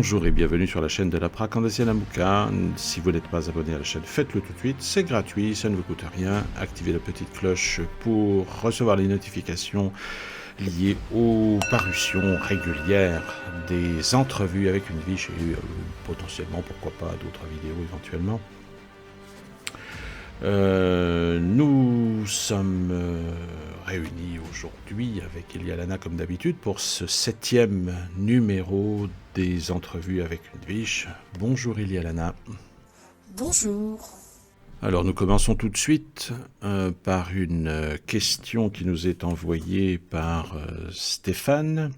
Bonjour et bienvenue sur la chaîne de l'Apra Candacia-Namouka. Si vous n'êtes pas abonné à la chaîne, faites-le tout de suite, c'est gratuit, ça ne vous coûte rien. Activez la petite cloche pour recevoir les notifications liées aux parutions régulières des entrevues avec une Viche et potentiellement, pourquoi pas, d'autres vidéos éventuellement. Nous sommes réunis aujourd'hui avec Elialana comme d'habitude pour ce 7e numéro des entrevues avec une Viche. Bonjour Elialana. Bonjour. Alors nous commençons tout de suite par une question qui nous est envoyée par Stéphane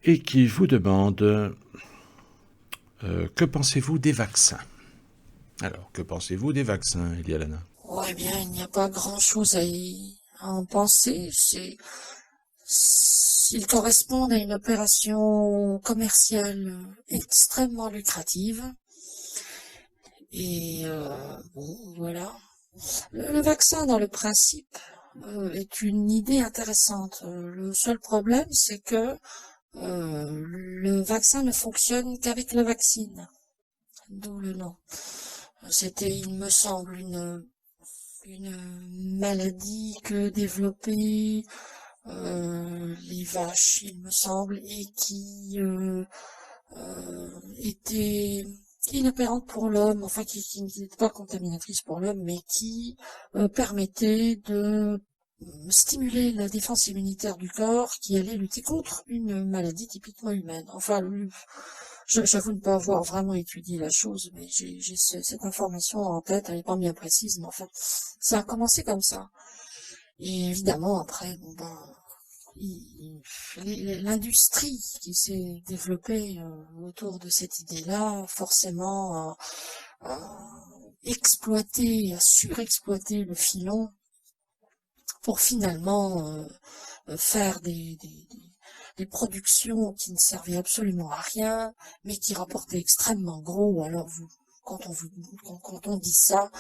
et qui vous demande que pensez-vous des vaccins ? Alors, que pensez-vous des vaccins, Elialana ? Eh bien, il n'y a pas grand-chose à en penser. Ils correspondent à une opération commerciale extrêmement lucrative. Et bon, voilà. Le vaccin, dans le principe, est une idée intéressante. Le seul problème, c'est que le vaccin ne fonctionne qu'avec la vaccine. D'où le nom. C'était, il me semble, une maladie que développaient les vaches, il me semble, et qui était inopérante pour l'homme, enfin qui n'était pas contaminatrice pour l'homme, mais qui permettait de stimuler la défense immunitaire du corps qui allait lutter contre une maladie typiquement humaine. Enfin, j'avoue ne pas avoir vraiment étudié la chose, mais j'ai cette information en tête, elle n'est pas bien précise, mais enfin, ça a commencé comme ça. Et évidemment, après, bon ben, l'industrie qui s'est développée autour de cette idée-là, forcément, a exploité, a surexploité le filon pour finalement faire des productions qui ne servaient absolument à rien, mais qui rapportaient extrêmement gros. Alors quand on dit ça,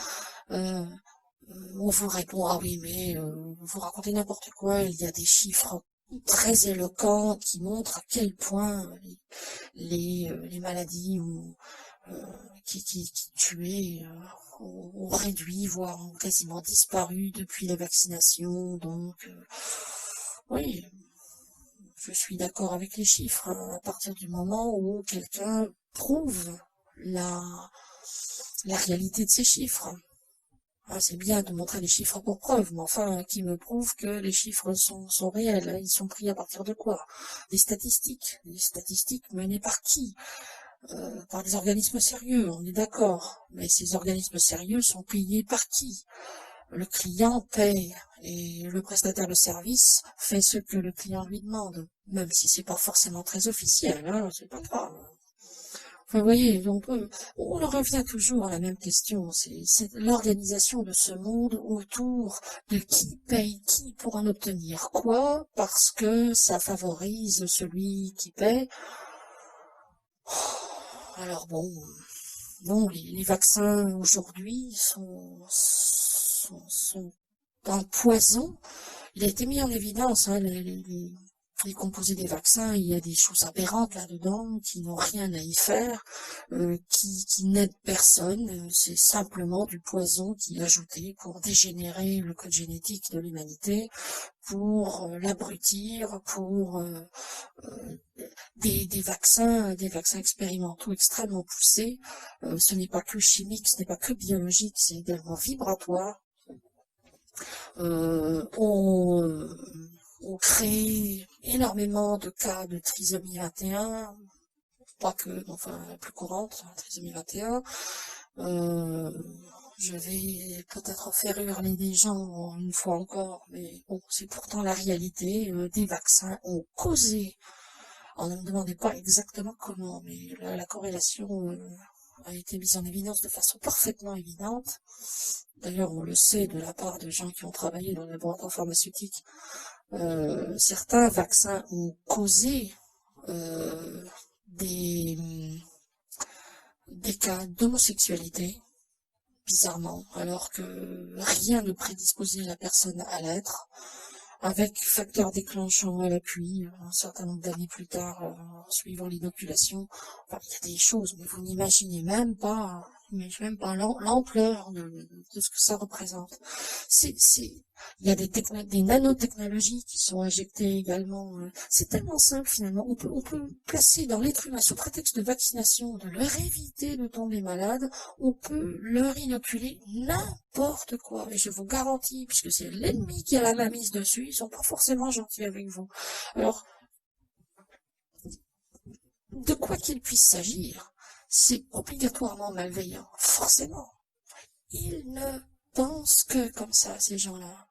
euh, on vous répond ah oui mais vous racontez n'importe quoi. Il y a des chiffres très éloquents qui montrent à quel point les maladies qui tuaient ont réduit, voire ont quasiment disparu depuis la vaccination. Donc oui, je suis d'accord avec les chiffres, à partir du moment où quelqu'un prouve la réalité de ces chiffres. Ah, c'est bien de montrer les chiffres pour preuve, mais enfin, qui me prouve que les chiffres sont réels. Ils sont pris à partir de quoi? Des statistiques. Des statistiques menées par qui? Par des organismes sérieux, on est d'accord. Mais ces organismes sérieux sont payés par qui? Le client paye et le prestataire de service fait ce que le client lui demande, même si c'est pas forcément très officiel, hein, c'est pas grave. Enfin, vous voyez, donc on en revient toujours à la même question, c'est l'organisation de ce monde autour de qui paye qui pour en obtenir quoi, parce que ça favorise celui qui paye. Alors bon, non, les vaccins aujourd'hui sont un poison. Il a été mis en évidence, hein, les composés des vaccins, il y a des choses aberrantes là-dedans qui n'ont rien à y faire, qui n'aident personne. C'est simplement du poison qui est ajouté pour dégénérer le code génétique de l'humanité, pour l'abrutir, pour des vaccins expérimentaux extrêmement poussés. Ce n'est pas que chimique, ce n'est pas que biologique, c'est également vibratoire. On crée énormément de cas de trisomie 21, pas que, enfin, la plus courante, la trisomie 21. Je vais peut-être faire hurler des gens une fois encore, mais bon, c'est pourtant la réalité. Des vaccins ont causé, on ne me demandait pas exactement comment, mais la corrélation a été mise en évidence de façon parfaitement évidente. D'ailleurs, on le sait de la part de gens qui ont travaillé dans les laboratoires pharmaceutiques. Certains vaccins ont causé des cas d'homosexualité, bizarrement, alors que rien ne prédisposait la personne à l'être. avec facteur déclenchant à l'appui, un certain nombre d'années plus tard, en suivant l'inoculation. Enfin, il y a des choses, mais vous n'imaginez même pas, l'ampleur de ce que ça représente. Il y a des nanotechnologies qui sont injectées également. C'est tellement simple finalement. On peut placer dans l'être humain, sous prétexte de vaccination, de leur éviter de tomber malade, on peut leur inoculer n'importe quoi. Et je vous garantis, puisque c'est l'ennemi qui a la main mise dessus, ils sont pas forcément gentils avec vous. Alors, de quoi qu'il puisse s'agir, c'est obligatoirement malveillant, forcément. Ils ne pensent que comme ça, ces gens-là.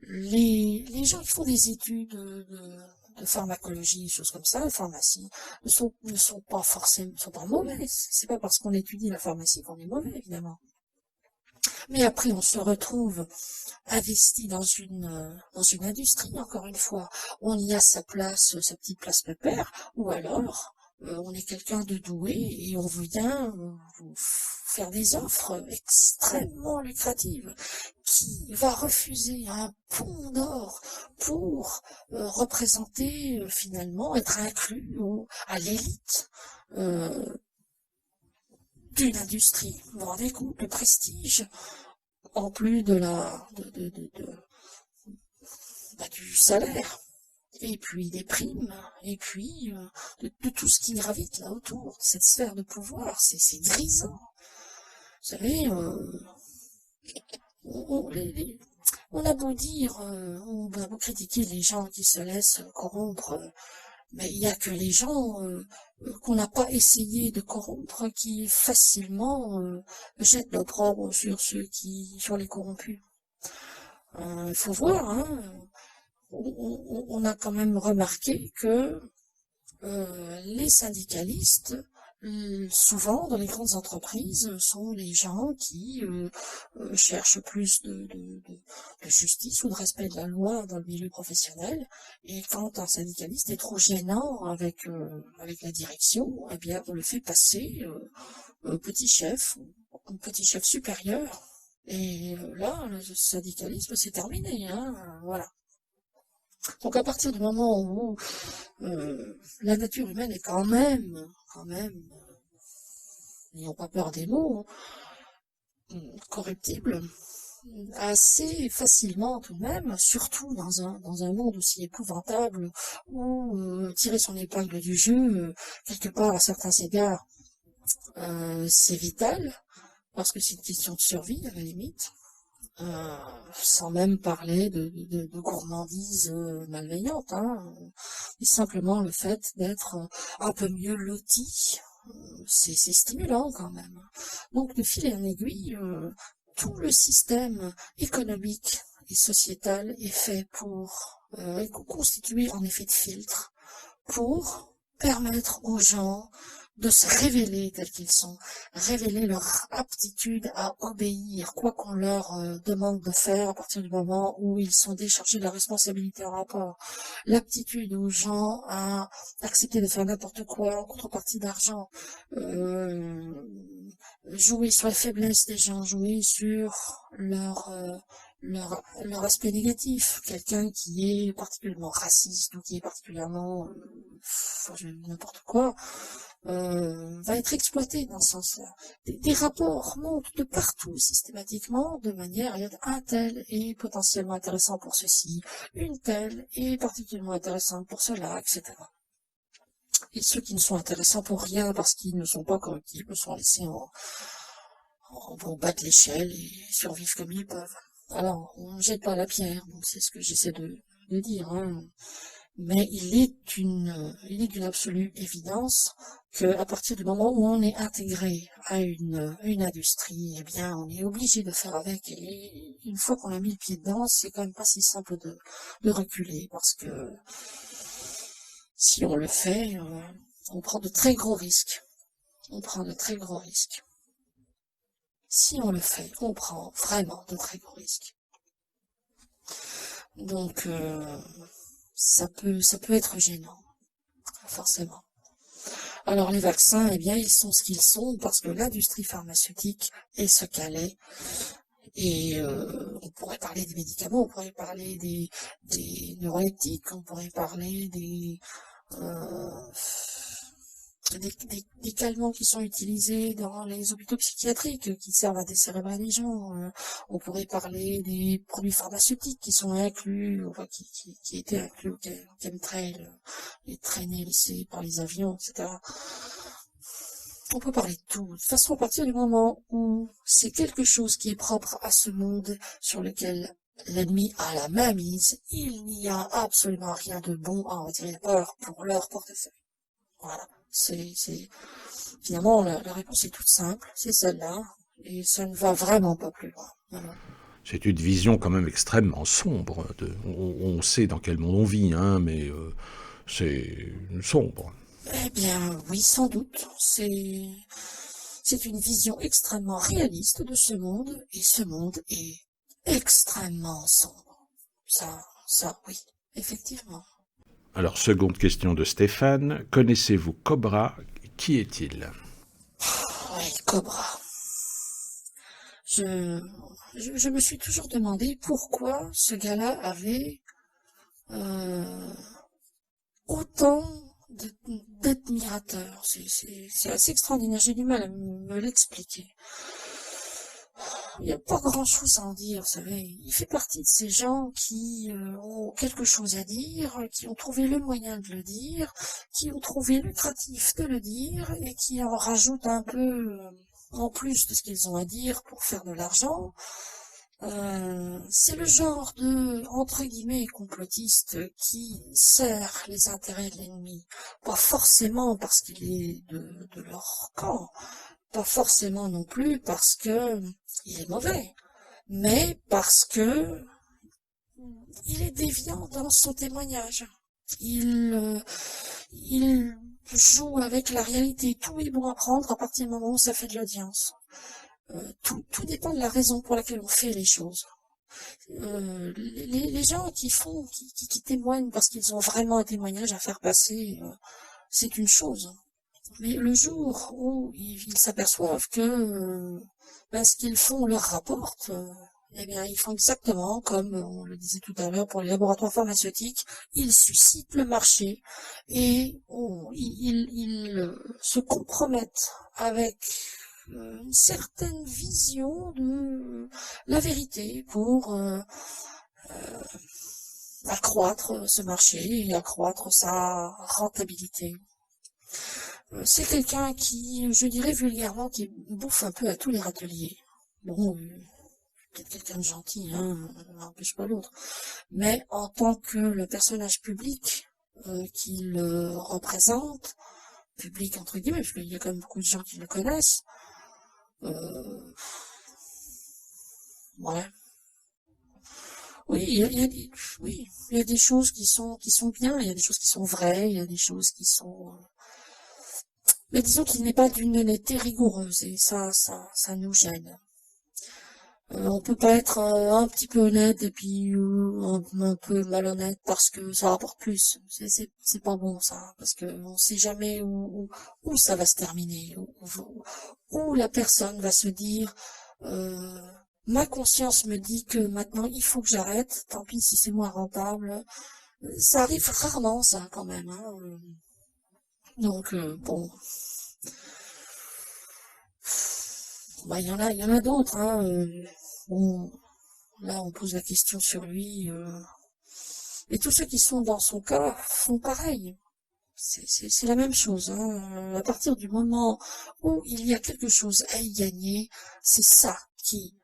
Les gens qui font des études de pharmacologie, choses comme ça, de pharmacie, ne sont pas forcément, sont pas mauvais. C'est pas parce qu'on étudie la pharmacie qu'on est mauvais, évidemment. Mais après, on se retrouve investi dans une industrie, encore une fois. On y a sa place, sa petite place pépère, ou alors, on est quelqu'un de doué et on vient vous faire des offres extrêmement lucratives qui va refuser un pont d'or pour représenter finalement, être inclus à l'élite d'une industrie. Vous vous rendez compte, le prestige, en plus de du salaire, et puis des primes, et puis de tout ce qui gravite là autour, de cette sphère de pouvoir, c'est grisant. Vous savez, on a beau dire, on a beau critiquer les gens qui se laissent corrompre, mais il n'y a que les gens qu'on n'a pas essayé de corrompre qui facilement jettent l'opprobre sur les corrompus. Il faut voir, hein, on a quand même remarqué que les syndicalistes, souvent dans les grandes entreprises, sont les gens qui cherchent plus de justice ou de respect de la loi dans le milieu professionnel. Et quand un syndicaliste est trop gênant avec la direction, eh bien on le fait passer petit chef supérieur. Et là, le syndicalisme c'est terminé, hein, voilà. Donc à partir du moment où la nature humaine est quand même, n'ayons pas peur des mots, corruptible, assez facilement tout de même, surtout dans un monde aussi épouvantable où tirer son épingle du jeu, quelque part à certains égards, c'est vital, parce que c'est une question de survie à la limite. Sans même parler de gourmandise malveillante, hein. Et simplement le fait d'être un peu mieux loti, c'est stimulant quand même. Donc de fil en aiguille, tout le système économique et sociétal est fait est constitué en effet de filtre pour permettre aux gens de se révéler tels qu'ils sont, révéler leur aptitude à obéir, quoi qu'on leur demande de faire à partir du moment où ils sont déchargés de la responsabilité en rapport. L'aptitude aux gens à accepter de faire n'importe quoi en contrepartie d'argent, jouer sur les faiblesses des gens, jouer sur leur aspect négatif. Quelqu'un qui est particulièrement raciste ou qui est particulièrement n'importe quoi, va être exploité dans ce sens-là. Des rapports montent de partout systématiquement de manière à dire un tel est potentiellement intéressant pour ceci, une telle est particulièrement intéressante pour cela, etc. Et ceux qui ne sont intéressants pour rien parce qu'ils ne sont pas corruptibles sont laissés en bas de l'échelle et survivent comme ils peuvent. Alors, on ne jette pas la pierre, donc c'est ce que j'essaie de dire, hein. Mais il est d'une absolue évidence que à partir du moment où on est intégré à une industrie, eh bien, on est obligé de faire avec. Et une fois qu'on a mis le pied dedans, c'est quand même pas si simple de reculer, parce que si on le fait, on prend de très gros risques. On prend de très gros risques. Si on le fait, on prend vraiment de très gros risques. Donc, ça peut être gênant, forcément. Alors les vaccins, eh bien, ils sont ce qu'ils sont parce que l'industrie pharmaceutique est ce qu'elle est Et on pourrait parler des médicaments, on pourrait parler des neuroleptiques, on pourrait parler euh, des calmants qui sont utilisés dans les hôpitaux psychiatriques, qui servent à décérébrer les gens. On pourrait parler des produits pharmaceutiques qui sont inclus, enfin, qui étaient inclus au chemtrail, les traînées laissées par les avions, etc. On peut parler de tout. De toute façon, à partir du moment où c'est quelque chose qui est propre à ce monde sur lequel l'ennemi a la main mise, il n'y a absolument rien de bon à en tirer peur pour leur portefeuille. Voilà. Finalement, la réponse est toute simple, c'est celle-là, et ça ne va vraiment pas plus loin. Voilà. C'est une vision quand même extrêmement sombre. On sait dans quel monde on vit, hein, mais c'est sombre. Eh bien, oui, sans doute. C'est une vision extrêmement réaliste de ce monde, et ce monde est extrêmement sombre. Ça, oui, effectivement. Alors, seconde question de Stéphane. Connaissez-vous Cobra? Qui est-il? Oui, Cobra. Je me suis toujours demandé pourquoi ce gars-là avait autant d'admirateurs. C'est assez extraordinaire. J'ai du mal à me l'expliquer. Il n'y a pas grand-chose à en dire, vous savez. Il fait partie de ces gens qui ont quelque chose à dire, qui ont trouvé le moyen de le dire, qui ont trouvé lucratif de le dire, et qui en rajoutent un peu en plus de ce qu'ils ont à dire pour faire de l'argent. C'est le genre de, entre guillemets, complotiste qui sert les intérêts de l'ennemi. Pas forcément parce qu'il est de leur camp, pas forcément non plus parce que il est mauvais, mais parce que il est déviant dans son témoignage. Il joue avec la réalité. Tout est bon à prendre à partir du moment où ça fait de l'audience. Tout dépend de la raison pour laquelle on fait les choses. Les gens qui témoignent parce qu'ils ont vraiment un témoignage à faire passer, c'est une chose. Mais le jour où ils s'aperçoivent que ce qu'ils font leur rapporte, eh bien ils font exactement comme on le disait tout à l'heure pour les laboratoires pharmaceutiques, ils suscitent le marché et ils se compromettent avec une certaine vision de la vérité pour accroître ce marché et accroître sa rentabilité. C'est quelqu'un qui, je dirais vulgairement, qui bouffe un peu à tous les râteliers. Bon, peut-être quelqu'un de gentil, hein, n'empêche pas l'autre. Mais en tant que le personnage public qu'il représente, public entre guillemets, parce qu'il y a quand même beaucoup de gens qui le connaissent, ouais. Oui, il y a des choses qui sont bien, il y a des choses qui sont vraies, il y a des choses qui sont mais disons qu'il n'est pas d'une honnêteté rigoureuse et ça nous gêne. On peut pas être un petit peu honnête et puis un peu malhonnête parce que ça rapporte plus. C'est pas bon ça parce que on sait jamais où ça va se terminer, où la personne va se dire ma conscience me dit que maintenant il faut que j'arrête. Tant pis si c'est moins rentable. Ça arrive rarement ça quand même. Hein. Donc bon. Bah, il y en a d'autres, hein. Bon, là, on pose la question sur lui. Et tous ceux qui sont dans son cas font pareil. C'est la même chose. Hein. À partir du moment où il y a quelque chose à y gagner, c'est ça qui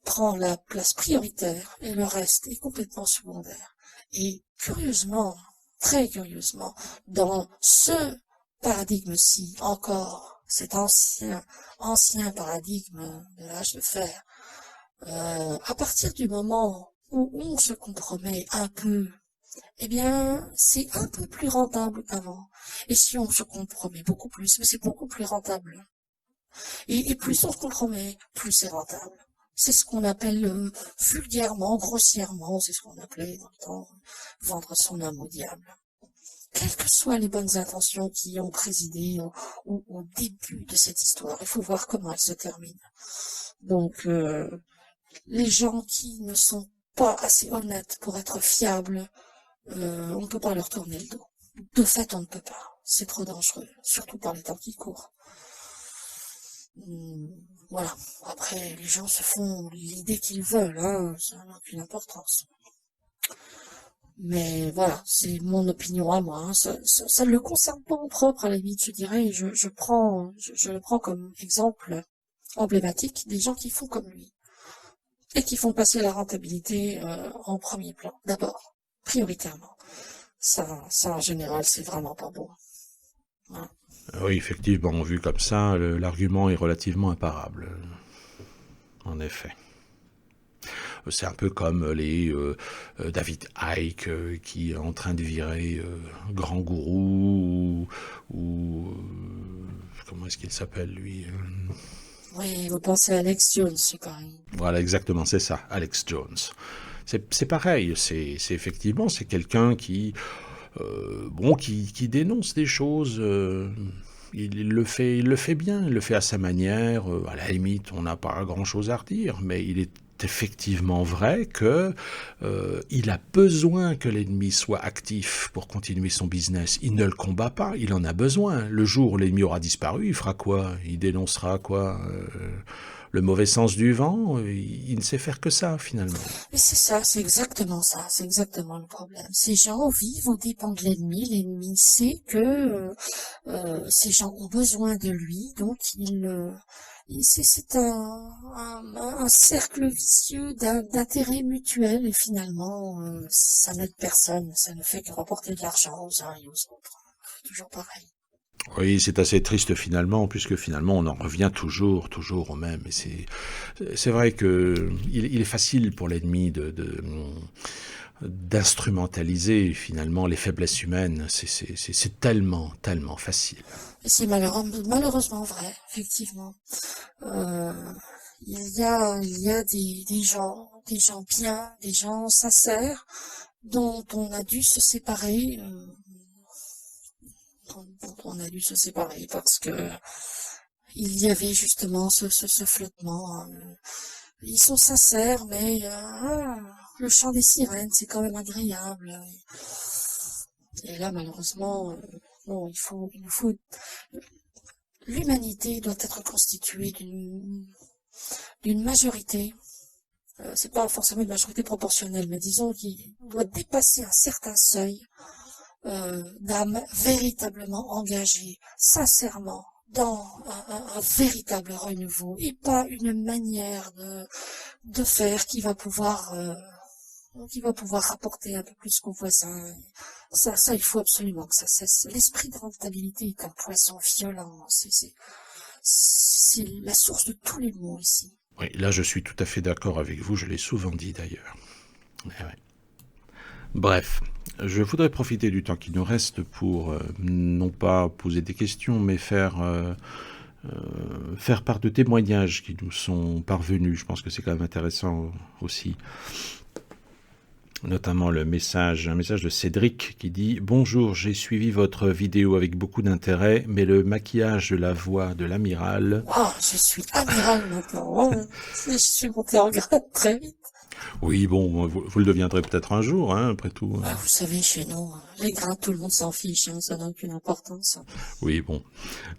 prend la place prioritaire et le reste est complètement secondaire. Et curieusement, très curieusement, dans ce paradigme-ci encore, cet ancien paradigme de l'âge de fer, à partir du moment où on se compromet un peu, eh bien, c'est un peu plus rentable qu'avant. Et si on se compromet beaucoup plus, c'est beaucoup plus rentable. Et plus on se compromet, plus c'est rentable. C'est ce qu'on appelle vulgairement, grossièrement, c'est ce qu'on appelait dans le temps, vendre son âme au diable. Quelles que soient les bonnes intentions qui ont présidé au début de cette histoire, il faut voir comment elle se termine. Donc, les gens qui ne sont pas assez honnêtes pour être fiables, on ne peut pas leur tourner le dos. De fait, on ne peut pas. C'est trop dangereux, surtout par les temps qui courent. Voilà. Après, les gens se font l'idée qu'ils veulent, hein, ça n'a aucune importance. Mais voilà, c'est mon opinion à moi. Hein. Ça ne le concerne pas en propre, à la limite, je dirais. Je le prends comme exemple emblématique des gens qui font comme lui et qui font passer la rentabilité en premier plan, d'abord, prioritairement. Ça, en général, c'est vraiment pas bon. Voilà. Oui, effectivement, vu comme ça, l'argument est relativement imparable. En effet. C'est un peu comme les David Icke qui est en train de virer Grand Gourou ou comment est-ce qu'il s'appelle lui Oui, vous pensez à Alex Jones, c'est pareil. Voilà, exactement, c'est ça, Alex Jones. C'est pareil, c'est effectivement, c'est quelqu'un qui dénonce des choses. Il le fait bien, il le fait à sa manière. À la limite, on n'a pas grand-chose à redire, mais il est effectivement vrai que il a besoin que l'ennemi soit actif pour continuer son business. Il ne le combat pas, il en a besoin. Le jour où l'ennemi aura disparu, il fera quoi? Il dénoncera quoi? Le mauvais sens du vent, il ne sait faire que ça, finalement. Mais c'est ça, c'est exactement le problème. Ces gens vivent aux dépens de l'ennemi. L'ennemi sait que ces gens ont besoin de lui, donc c'est un cercle vicieux d'intérêt mutuel et finalement ça n'aide personne, ça ne fait que rapporter de l'argent aux uns et aux autres. Toujours pareil. Oui, c'est assez triste finalement, puisque finalement on en revient toujours au même. Et c'est vrai que il est facile pour l'ennemi d'instrumentaliser finalement les faiblesses humaines. C'est tellement facile. C'est malheureusement vrai, effectivement. Il y a des gens bien, des gens sincères, dont on a dû se séparer, parce que il y avait justement ce flottement. Ils sont sincères, mais le chant des sirènes, c'est quand même agréable. Et là, malheureusement, non, il nous faut. L'humanité doit être constituée d'une majorité. C'est pas forcément une majorité proportionnelle, mais disons qu'il doit dépasser un certain seuil d'âmes véritablement engagées, sincèrement, dans un véritable renouveau, et pas une manière de faire qui va pouvoir rapporter un peu plus qu'aux voisins. Ça, il faut absolument que ça cesse. L'esprit de rentabilité est un poison violent. C'est la source de tous les maux ici. Oui, là je suis tout à fait d'accord avec vous, je l'ai souvent dit d'ailleurs. Ouais. Bref, je voudrais profiter du temps qui nous reste pour non pas poser des questions, mais faire part de témoignages qui nous sont parvenus. Je pense que c'est quand même intéressant aussi. Notamment un message de Cédric qui dit « Bonjour, j'ai suivi votre vidéo avec beaucoup d'intérêt, mais le maquillage de la voix de l'amiral... » Oh, je suis amiral maintenant, je suis monté en grade très vite. Oui, bon, vous le deviendrez peut-être un jour, hein, après tout. Vous savez, chez nous, les grades, tout le monde s'en fiche, hein, ça n'a aucune importance. Oui, bon.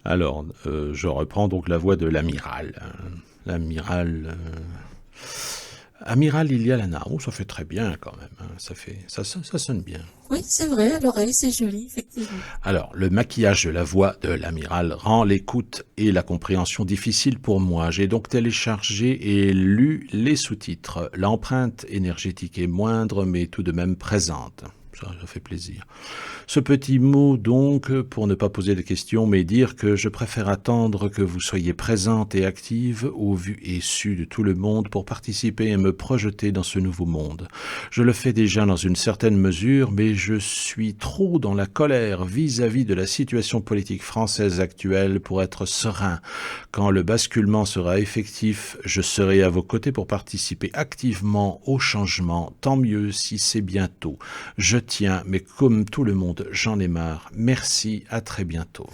Alors, je reprends donc la voix de l'amiral. L'amiral... Amiral Ilialana, oh, ça fait très bien quand même, hein. Ça sonne bien. Oui, c'est vrai, à l'oreille, c'est joli, effectivement. Alors, le maquillage de la voix de l'amiral rend l'écoute et la compréhension difficiles pour moi. J'ai donc téléchargé et lu les sous-titres. L'empreinte énergétique est moindre, mais tout de même présente. Ça fait plaisir. Ce petit mot donc, pour ne pas poser de questions, mais dire que je préfère attendre que vous soyez présente et active au vu et su de tout le monde pour participer et me projeter dans ce nouveau monde. Je le fais déjà dans une certaine mesure, mais je suis trop dans la colère vis-à-vis de la situation politique française actuelle pour être serein. Quand le basculement sera effectif, je serai à vos côtés pour participer activement au changement, tant mieux si c'est bientôt. Je tiens, mais comme tout le monde, j'en ai marre. Merci, à très bientôt.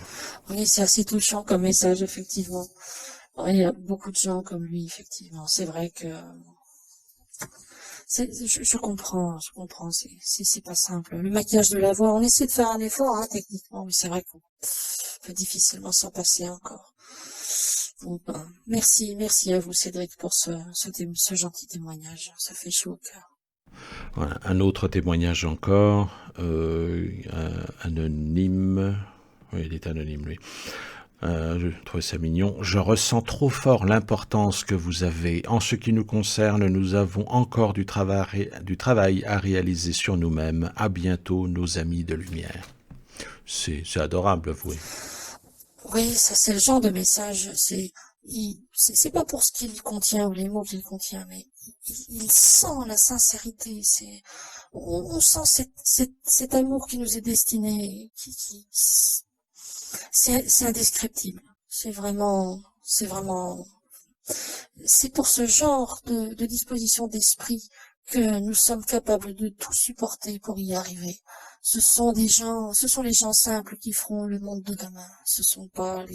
Oui, c'est assez touchant comme message, effectivement. Oui, il y a beaucoup de gens comme lui, effectivement. C'est vrai que Je comprends, c'est pas simple. Le maquillage de la voix, on essaie de faire un effort, hein, techniquement, mais c'est vrai qu'on peut difficilement s'en passer encore. Bon, ben, merci à vous, Cédric, pour ce gentil témoignage. Ça fait chaud au cœur. Voilà, un autre témoignage encore, anonyme. Oui, il est anonyme, lui. Je trouvais ça mignon. Je ressens trop fort l'importance que vous avez. En ce qui nous concerne, nous avons encore du travail à réaliser sur nous-mêmes. À bientôt, nos amis de lumière. C'est adorable, avouez. Oui, ça c'est le genre de message. C'est pas pour ce qu'il contient ou les mots qu'il contient, mais il sent la sincérité. On sent cet amour qui nous est destiné, c'est indescriptible. C'est pour ce genre de disposition d'esprit que nous sommes capables de tout supporter pour y arriver. Ce sont les gens simples qui feront le monde de demain. Ce sont pas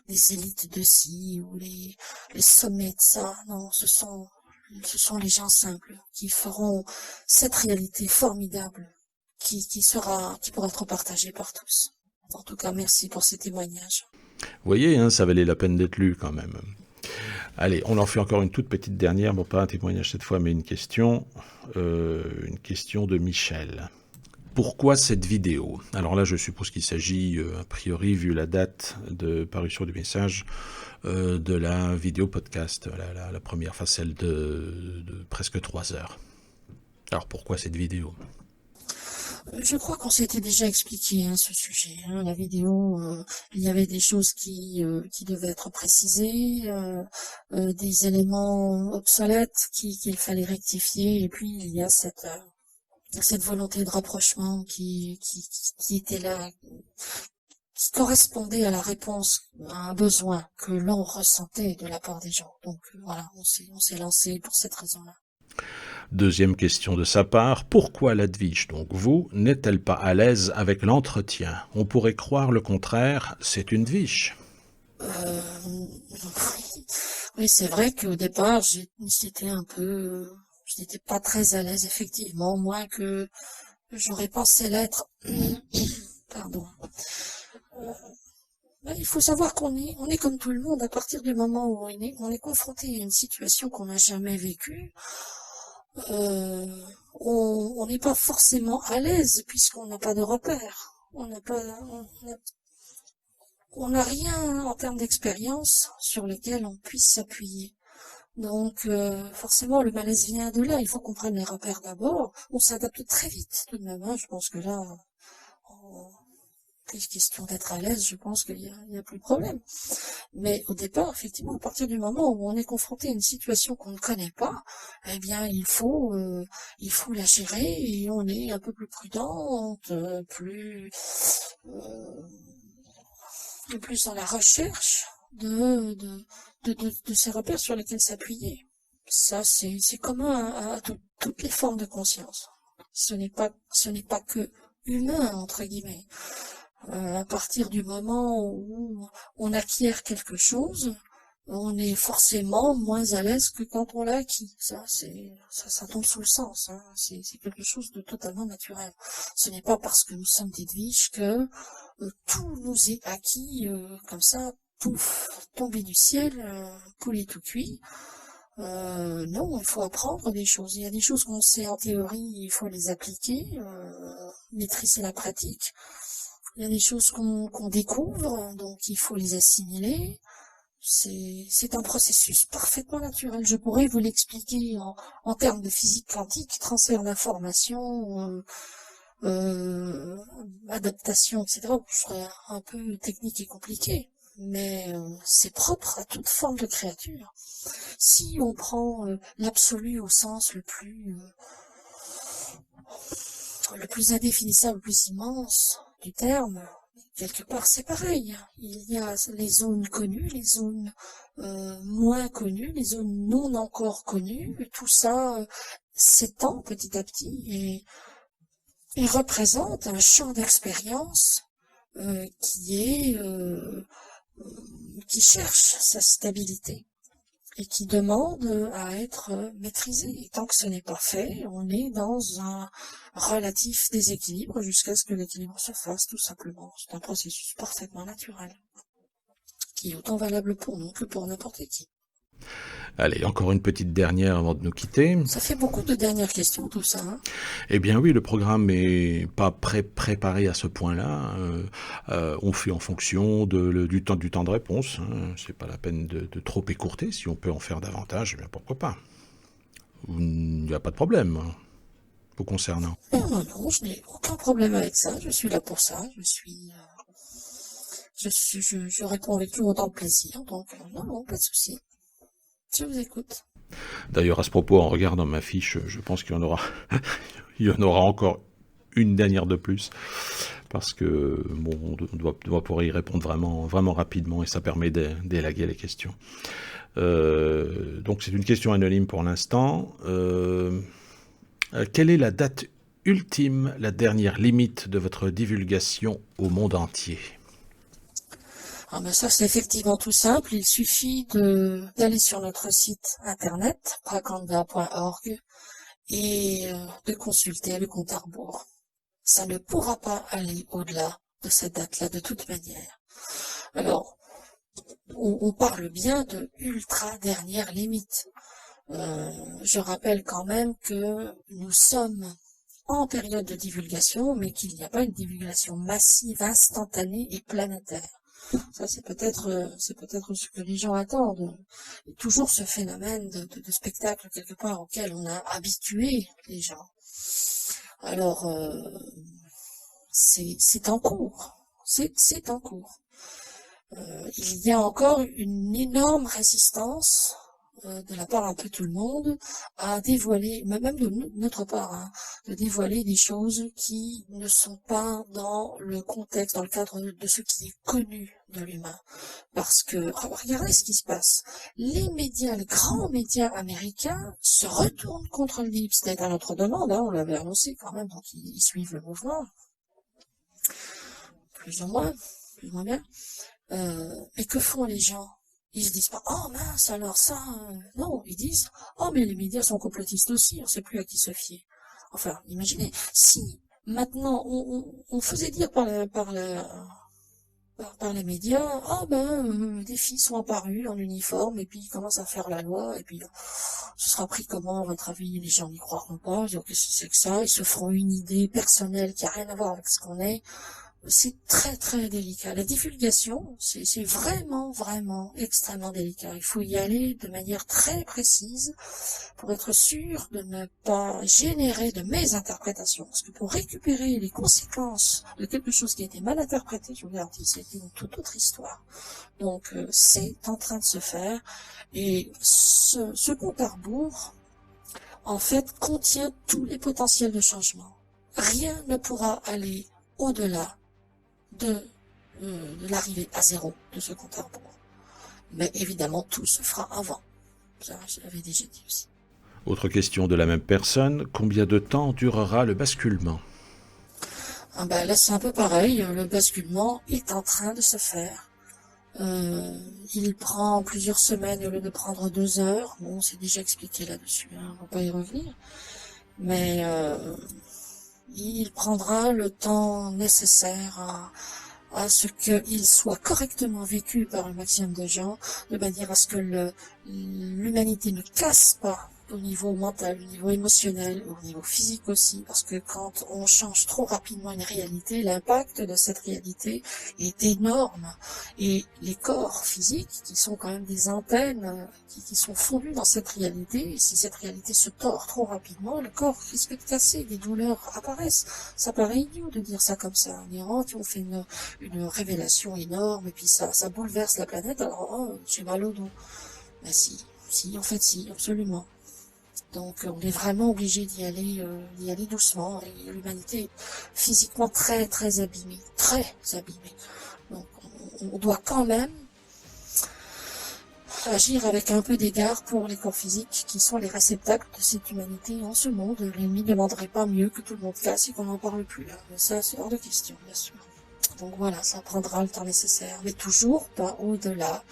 les élites de ci ou les sommets de ça. Non, ce sont les gens simples qui feront cette réalité formidable qui pourra être partagée par tous. En tout cas, merci pour ces témoignages. Vous voyez, hein, ça valait la peine d'être lu quand même. Allez, on en fait encore une toute petite dernière, bon pas un témoignage cette fois, mais une question de Michel. Pourquoi cette vidéo? Alors là, je suppose qu'il s'agit, a priori, vu la date de parution du message, de la vidéo podcast, la première, enfin celle de presque 3 heures. Alors pourquoi cette vidéo? Je crois qu'on s'était déjà expliqué ce sujet. La vidéo, il y avait des choses qui devaient être précisées, des éléments obsolètes qu'il fallait rectifier, et puis il y a cette volonté de rapprochement qui était là, qui correspondait à la réponse à un besoin que l'on ressentait de la part des gens. Donc voilà, on s'est lancé pour cette raison-là. Deuxième question de sa part, pourquoi Ladvige, donc vous, n'est-elle pas à l'aise avec l'entretien? On pourrait croire le contraire, c'est une Dviche. Oui, c'est vrai qu'au départ, je n'étais pas très à l'aise, effectivement, moins que j'aurais pensé l'être. Pardon. Il faut savoir qu'on est comme tout le monde à partir du moment où on est confronté à une situation qu'on n'a jamais vécue. On n'est pas forcément à l'aise puisqu'on n'a pas de repères. On n'a rien en termes d'expérience sur lesquels on puisse s'appuyer. Donc forcément le malaise vient de là. Il faut qu'on prenne les repères d'abord. On s'adapte très vite tout de même. Je pense que là, question d'être à l'aise, je pense qu'il y a plus de problème. Mais au départ, effectivement, à partir du moment où on est confronté à une situation qu'on ne connaît pas, eh bien, il faut la gérer et on est un peu plus prudente, plus dans la recherche de ces repères sur lesquels s'appuyer. Ça, c'est commun à toutes les formes de conscience. Ce n'est pas que humain, entre guillemets. À partir du moment où on acquiert quelque chose, on est forcément moins à l'aise que quand on l'a acquis. Ça tombe sous le sens. C'est quelque chose de totalement naturel. Ce n'est pas parce que nous sommes des Dviches que tout nous est acquis comme ça, pouf, tombé du ciel, poulet tout cuit. Non, il faut apprendre des choses. Il y a des choses qu'on sait en théorie, il faut les appliquer, maîtriser la pratique. Il y a des choses qu'on découvre, donc il faut les assimiler. C'est un processus parfaitement naturel. Je pourrais vous l'expliquer en termes de physique quantique, transfert d'informations, adaptation, etc. Je serais un peu technique et compliqué, mais c'est propre à toute forme de créature. Si on prend l'absolu au sens le plus indéfinissable, le plus immense du terme, quelque part c'est pareil. Il y a les zones connues, les zones moins connues, les zones non encore connues, et tout ça s'étend petit à petit et représente un champ d'expérience qui cherche sa stabilité. et qui demande à être maîtrisé. Et tant que ce n'est pas fait, on est dans un relatif déséquilibre jusqu'à ce que l'équilibre se fasse, tout simplement. C'est un processus parfaitement naturel, qui est autant valable pour nous que pour n'importe qui. Allez, encore une petite dernière avant de nous quitter. Ça fait beaucoup de dernières questions, tout ça. Hein. Eh bien oui, le programme est pas préparé à ce point-là. On fait en fonction du temps de réponse. Hein. C'est pas la peine de trop écourter. Si on peut en faire davantage, eh bien pourquoi pas. Il n'y a pas de problème hein, vous concernant. Non, je n'ai aucun problème avec ça. Je suis là pour ça. Je réponds avec tout autant de plaisir. Donc non, pas de souci. Je vous écoute. D'ailleurs, à ce propos, en regardant ma fiche, je pense qu'il y en aura, il y en aura encore une dernière de plus, parce que bon, on doit pouvoir y répondre vraiment rapidement, et ça permet d'élaguer les questions. Donc c'est une question anonyme pour l'instant. Quelle est la date ultime, la dernière limite de votre divulgation au monde entier ? Ah ben ça c'est effectivement tout simple, il suffit d'aller sur notre site internet prakanda.org et de consulter le compte à rebours. Ça ne pourra pas aller au-delà de cette date-là de toute manière. Alors, on parle bien de ultra dernière limite. Je rappelle quand même que nous sommes en période de divulgation, mais qu'il n'y a pas une divulgation massive, instantanée et planétaire. Ça, c'est peut-être ce que les gens attendent. Et toujours ce phénomène de spectacle quelque part auquel on a habitué les gens. Alors, c'est en cours. C'est en cours. Il y a encore une énorme résistance de la part un peu tout le monde à dévoiler, même de notre part, hein, de dévoiler des choses qui ne sont pas dans le contexte, dans le cadre de ce qui est connu de l'humain. Parce que, regardez ce qui se passe. Les médias, les grands médias américains se retournent contre le Deep State à notre demande, hein, on l'avait annoncé quand même, donc ils suivent le mouvement. Plus ou moins bien. Mais que font les gens? Ils se disent pas, oh mince, alors ça, non, ils disent, oh mais les médias sont complotistes aussi, on sait plus à qui se fier. Enfin, imaginez, si maintenant on faisait dire par les médias, ah des filles sont apparues en uniforme et puis ils commencent à faire la loi et puis ce sera pris comment à votre avis, les gens n'y croiront pas, ils diront qu'est-ce que c'est que ça, ils se feront une idée personnelle qui a rien à voir avec ce qu'on est. C'est très très délicat. La divulgation, c'est vraiment extrêmement délicat. Il faut y aller de manière très précise pour être sûr de ne pas générer de mésinterprétations. Parce que pour récupérer les conséquences de quelque chose qui a été mal interprété, je vous garantis, c'est une toute autre histoire. Donc c'est en train de se faire. Et ce compte à rebours, en fait, contient tous les potentiels de changement. Rien ne pourra aller au-delà de l'arrivée à zéro de ce compte à rebours. Mais évidemment, tout se fera avant. Ça, je l'avais déjà dit aussi. Autre question de la même personne, combien de temps durera le basculement ? Là, c'est un peu pareil, le basculement est en train de se faire. Il prend plusieurs semaines au lieu de prendre 2 heures. Bon, c'est déjà expliqué là-dessus, hein, on va pas y revenir. Mais il prendra le temps nécessaire à ce qu'il soit correctement vécu par un maximum de gens, de manière à ce que l'humanité ne casse pas au niveau mental, au niveau émotionnel, au niveau physique aussi, parce que quand on change trop rapidement une réalité, l'impact de cette réalité est énorme. Et les corps physiques, qui sont quand même des antennes, qui sont fondus dans cette réalité, et si cette réalité se tord trop rapidement, le corps risque de casser, des douleurs apparaissent. Ça paraît idiot de dire ça comme ça. On est rentré, on fait une révélation énorme, et puis ça bouleverse la planète, alors j'ai mal au dos. Ben si, en fait si, absolument. Donc on est vraiment obligé d'y aller doucement, et l'humanité est physiquement très très abîmée, Donc on doit quand même agir avec un peu d'égard pour les corps physiques qui sont les réceptacles de cette humanité en ce monde. L'ennemi ne demanderait pas mieux que tout le monde casse et qu'on n'en parle plus là. Mais ça c'est hors de question, bien sûr. Donc voilà, ça prendra le temps nécessaire, mais toujours pas au-delà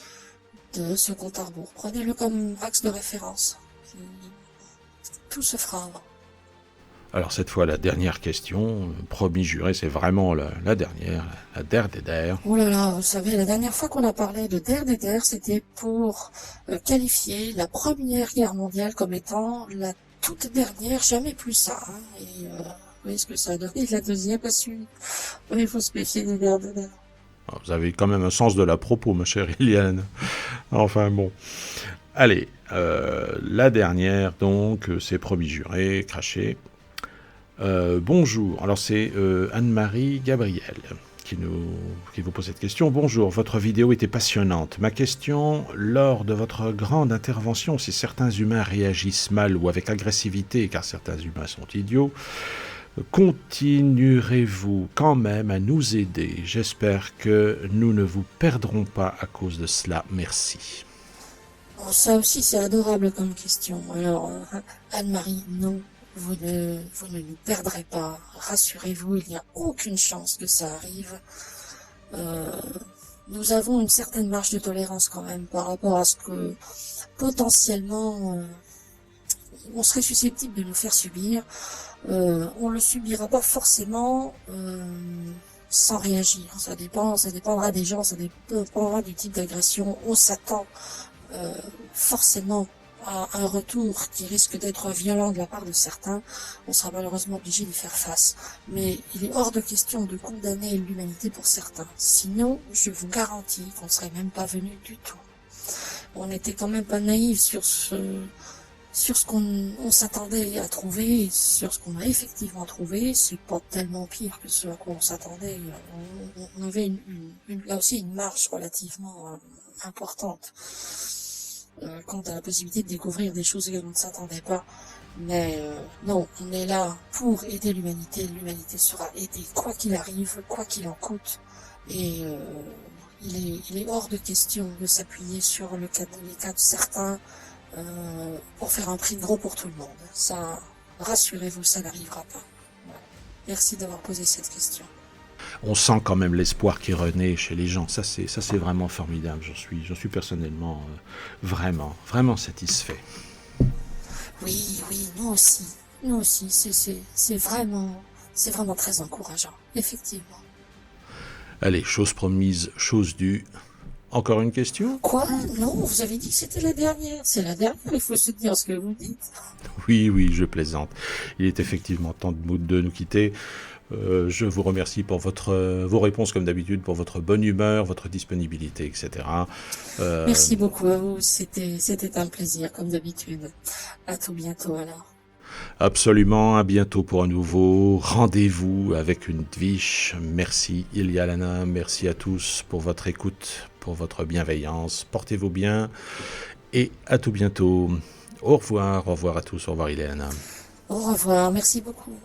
de ce compte à rebours. Prenez-le comme axe de référence. Tout se fera avant. Alors cette fois, la dernière question, promis juré, c'est vraiment la dernière, la der des der. Oh là là, vous savez, la dernière fois qu'on a parlé de der des der, c'était pour qualifier la Première Guerre mondiale comme étant la toute dernière, jamais plus ça. Hein. Et vous voyez ce que ça a donné, la deuxième a suivi. Oui, il faut se méfier des der des der. Vous avez quand même un sens de la propos, ma chère Iliane. Enfin bon. Allez, la dernière, donc, c'est promis juré, craché. Bonjour, alors c'est Anne-Marie Gabriel qui vous pose cette question. Bonjour, votre vidéo était passionnante. Ma question, lors de votre grande intervention, si certains humains réagissent mal ou avec agressivité, car certains humains sont idiots, continuerez-vous quand même à nous aider? J'espère que nous ne vous perdrons pas à cause de cela. Merci. Bon, ça aussi, c'est adorable comme question. Alors, Anne-Marie, non. Vous ne nous perdrez pas. Rassurez-vous, il n'y a aucune chance que ça arrive. Nous avons une certaine marge de tolérance quand même par rapport à ce que potentiellement on serait susceptible de nous faire subir. On le subira pas forcément sans réagir. Ça dépendra des gens, ça dépendra du type d'agression. On s'attend forcément à un retour qui risque d'être violent de la part de certains. On sera malheureusement obligé d'y faire face. Mais il est hors de question de condamner l'humanité pour certains. Sinon, je vous garantis qu'on ne serait même pas venu du tout. On n'était quand même pas naïfs sur ce qu'on s'attendait à trouver, sur ce qu'on a effectivement trouvé. C'est pas tellement pire que ce à quoi on s'attendait. On avait là aussi une marge relativement importante quant à la possibilité de découvrir des choses auxquelles on ne s'attendait pas. Mais non, on est là pour aider l'humanité. L'humanité sera aidée quoi qu'il arrive, quoi qu'il en coûte. Et il est hors de question de s'appuyer sur les cas de certains pour faire un prix gros pour tout le monde. Ça, rassurez-vous, ça n'arrivera pas. Voilà. Merci d'avoir posé cette question. On sent quand même l'espoir qui renaît chez les gens. Ça c'est vraiment formidable. J'en suis personnellement vraiment satisfait. Oui, nous aussi, c'est vraiment très encourageant, effectivement. Allez, chose promise, chose due. Encore une question? Quoi? Non, vous avez dit que c'était la dernière. C'est la dernière, il faut se dire ce que vous dites. Oui, je plaisante. Il est effectivement temps de nous quitter. Je vous remercie pour vos réponses comme d'habitude, pour votre bonne humeur, votre disponibilité, etc. Merci beaucoup à vous, c'était un plaisir comme d'habitude. À tout bientôt alors. Absolument, à bientôt pour un nouveau rendez-vous avec une Dvish. Merci Iliana, merci à tous pour votre écoute, pour votre bienveillance. Portez-vous bien et à tout bientôt. Au revoir à tous, au revoir Iliana. Au revoir, merci beaucoup.